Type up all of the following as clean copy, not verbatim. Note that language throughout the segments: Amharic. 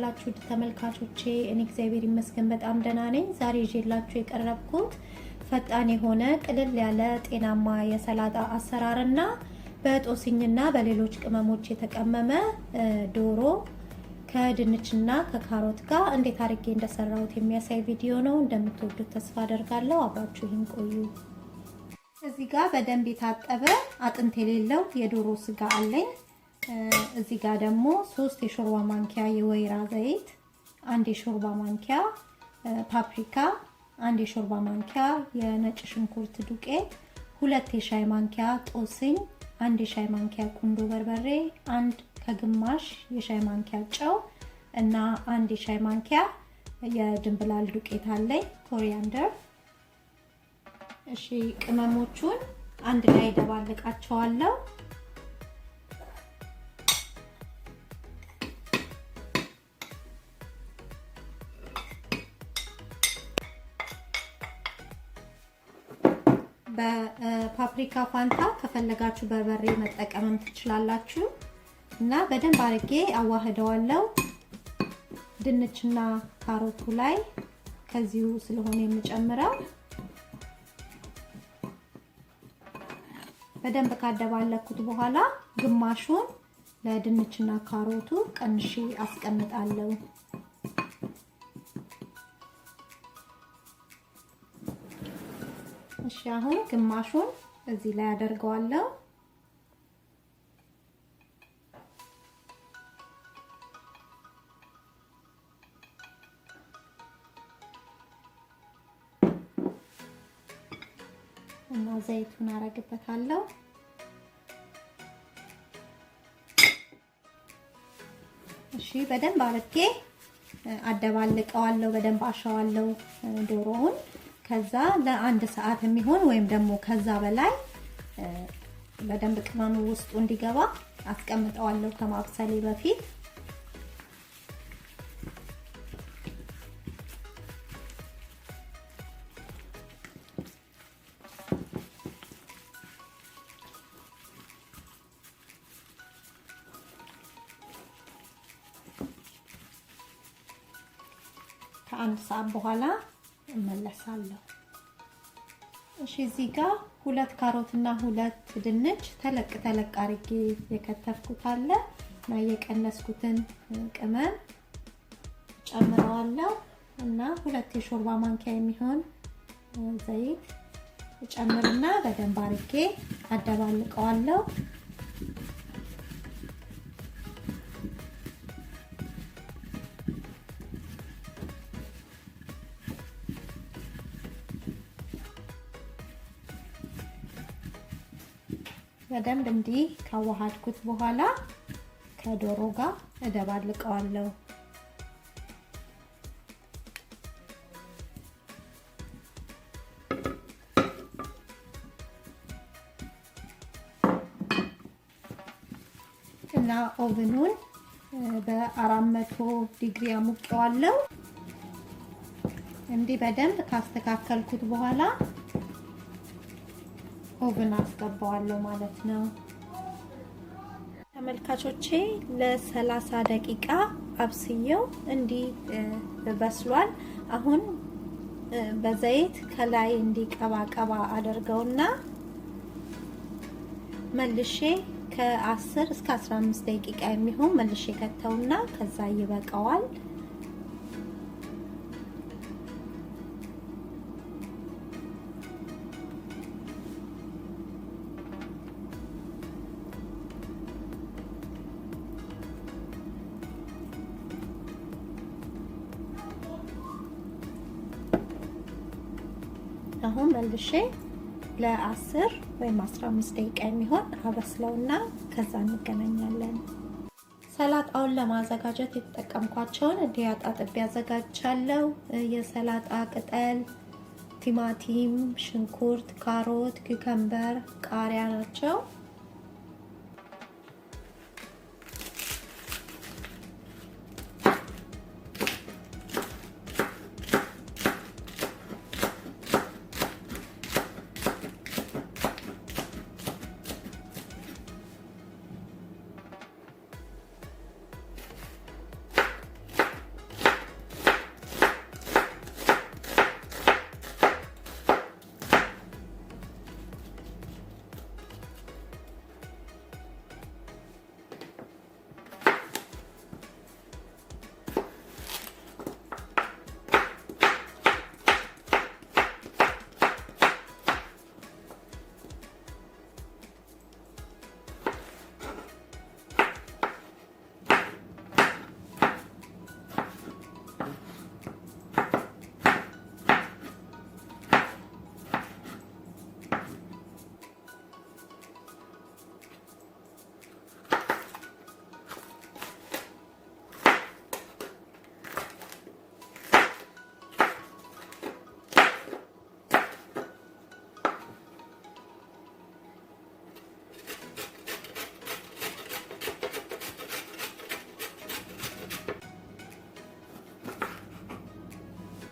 ዋላችሁ ተመልካቾቼ? እኔ እግዚአብሔር ይመስገን በጣም ደህና ነኝ። ዛሬ ይዤላችሁ የቀረብኩት ፈጣን የሆነ ቅልል ያለ ጤናማ የሰላጣ አሰራርና በጦስኝና በሌሎች ቅመሞች የተቀመመ ዶሮ ከድንችና ከካሮት ጋር እንዴት አድርጌ እንደሰራሁት የሚያሳይ ቪዲዮ ነው። እንደምትወዱት ተስፋ አደርጋለሁ። አብራችሁኝ ቆዩ። እዚህ ጋር በደንብ የታጠበ አጥንት የሌለው የዶሮ ስጋ አለኝ። እዚህ ጋር ደግሞ 3 የሾርባ ማንኪያ የወይራ ዘይት፣ 1 የሾርባ ማንኪያ ፓፕሪካ፣ 1 የሾርባ ማንኪያ የነጭ ሽንኩርት ዱቄት፣ 2 የሻይ ማንኪያ ጦስኝ፣ 1 የሻይ ማንኪያ ቁንዶ በርበሬ፣ 1 ከግማሽ የሻይ ማንኪያ ጨው እና 1 የሻይ ማንኪያ የድንብላል ዱቄት አለኝ ኮሪያንደር። እሺ ቅመሞቹን አንድ ላይ ደባልቃቸዋለሁ። በፓፕሪካ ፋንታ ከፈለጋችሁ በርበሬ መጠቀምም ትችላላችሁ እና በደንብ አድርጌ አዋህደዋለሁ። ድንችና ካሮቱ ላይ ከዚሁ ስለሆነ የምጨምረው በደንብ ካደባለኩት በኋላ ግማሹን ለድንችና ካሮቱ ቀንሼ አስቀምጣለሁ። እሺ አሁን ግማሹን እዚህ ላይ አደርገዋለሁ። እና ዘይቱን አረግበታለሁ። እሺ በደንብ አድርጌ አደባልቀዋለሁ። በደንብ አሻዋለሁ ዶሮውን። ከዛ ለአንድ ሰዓት የሚሆን ወይም ደግሞ ከዛ በላይ በደንብ ቅመሙ ውስጡ እንዲገባ አስቀምጠዋለሁ ከማብሰሌ በፊት። ከአንድ ሰዓት በኋላ እመለሳለሁ። እሺ እዚህ ጋር 2 ካሮት እና 2 ድንች ተለቅ አድርጌ የከተፍኩት አለ እና የቀነስኩትን ቅመም ጨምረዋለሁ እና 2 የሾርባ ማንኪያ የሚሆን ዘይት ጨምርና በደንብ አድርጌ አደባልቀዋለሁ። በደንብ እንዲህ ካዋሃድኩት በኋላ ከዶሮ ጋር እደባልቀዋለሁ። እና ኦቨኑን በ400 ዲግሪ አሙቀዋለሁ። እንዲህ በደንብ ካስተካከልኩት በኋላ ኦቨን አስገባዋለሁ ማለት ነው። ተመልካቾቼ ለ30 ደቂቃ አብስየው እንዲህ በስሏል። አሁን በዘይት ከላይ እንዲቀባ አድርገውና መልሼ ከ10 እስከ 15 ደቂቃ የሚሆን መልሼ ከተውና ከዛ ይበቃዋል። አሁን መልሼ ለ10 ወይም 15 ደቂቃ የሚሆን አበስለውና ከዛ እንገናኛለን። ሰላጣውን ለማዘጋጀት የተጠቀምኳቸውን እንዲህ አጣጥቤ አዘጋጅቻለሁ። የሰላጣ ቅጠል፣ ቲማቲም፣ ሽንኩርት፣ ካሮት፣ ኩከምበር፣ ቃሪያ ናቸው።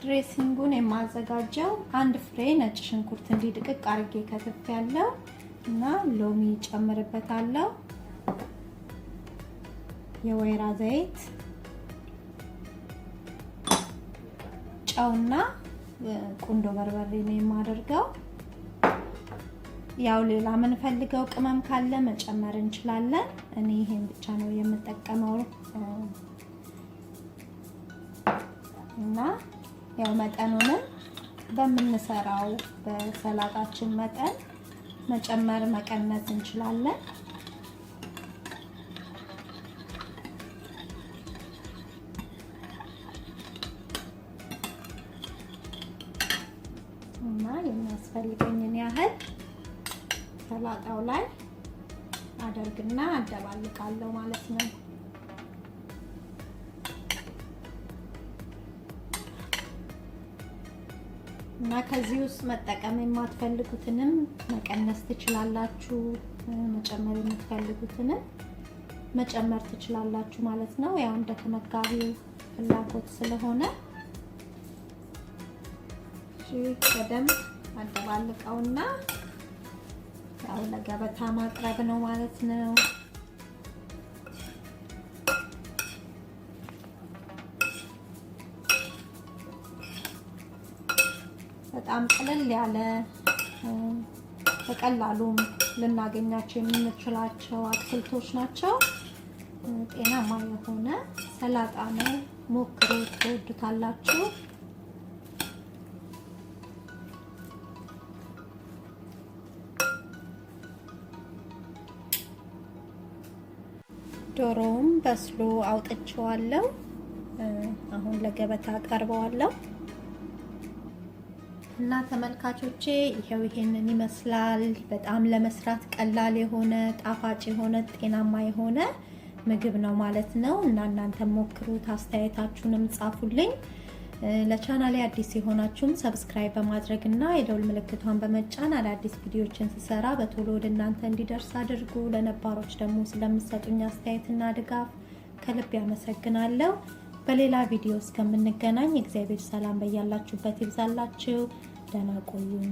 ድሬሲንጉን የማዘጋጀው አንድ ፍሬ ነጭ ሽንኩርት እንዲድቅቅ አርጌ ከትፌያለሁ እና ሎሚ ጨምርበታለሁ። የወይራ ዘይት፣ ጨውና ቁንዶ በርበሬ ነው የማደርገው። ያው ሌላ ምን ፈልገው ቅመም ካለ መጨመር እንችላለን። እኔ ይሄን ብቻ ነው የምጠቀመው እና ያው መጠኑንም በምንሰራው በሰላጣችን መጠን መጨመር መቀነስ እንችላለን። እና የሚያስፈልገኝን ያህል ሰላጣው ላይ አደርግና አደባልቃለሁ ማለት ነው። እና ከዚህ ውስጥ መጠቀም የማትፈልጉትንም መቀነስ ትችላላችሁ፣ መጨመር የምትፈልጉትንም መጨመር ትችላላችሁ ማለት ነው። ያው እንደ ተመጋቢው ፍላጎት ስለሆነ በደንብ አደባልቀውና ያው ለገበታ ማቅረብ ነው ማለት ነው። በጣም ቀለል ያለ በቀላሉም ልናገኛቸው የምንችላቸው አትክልቶች ናቸው። ጤናማ የሆነ ሰላጣ ነው። ሞክሩት፣ ትወዱታላችሁ። ዶሮውም በስሎ አውጥቼዋለሁ። አሁን ለገበታ አቀርበዋለሁ። እና ተመልካቾቼ ይሄው ይሄንን ይመስላል። በጣም ለመስራት ቀላል የሆነ ጣፋጭ የሆነ ጤናማ የሆነ ምግብ ነው ማለት ነው። እና እናንተ ሞክሩት፣ አስተያየታችሁንም ጻፉልኝ። ለቻናሌ አዲስ የሆናችሁም ሰብስክራይብ በማድረግ እና የደውል ምልክቷን በመጫን አዳዲስ ቪዲዮዎችን ስሰራ በቶሎ ወደ እናንተ እንዲደርስ አድርጉ። ለነባሮች ደግሞ ስለምትሰጡኝ አስተያየትና ድጋፍ ከልብ ያመሰግናለሁ። በሌላ ቪዲዮ እስከምንገናኝ እግዚአብሔር ሰላም በያላችሁበት ይብዛላችሁ። ደህና ቆዩኝ።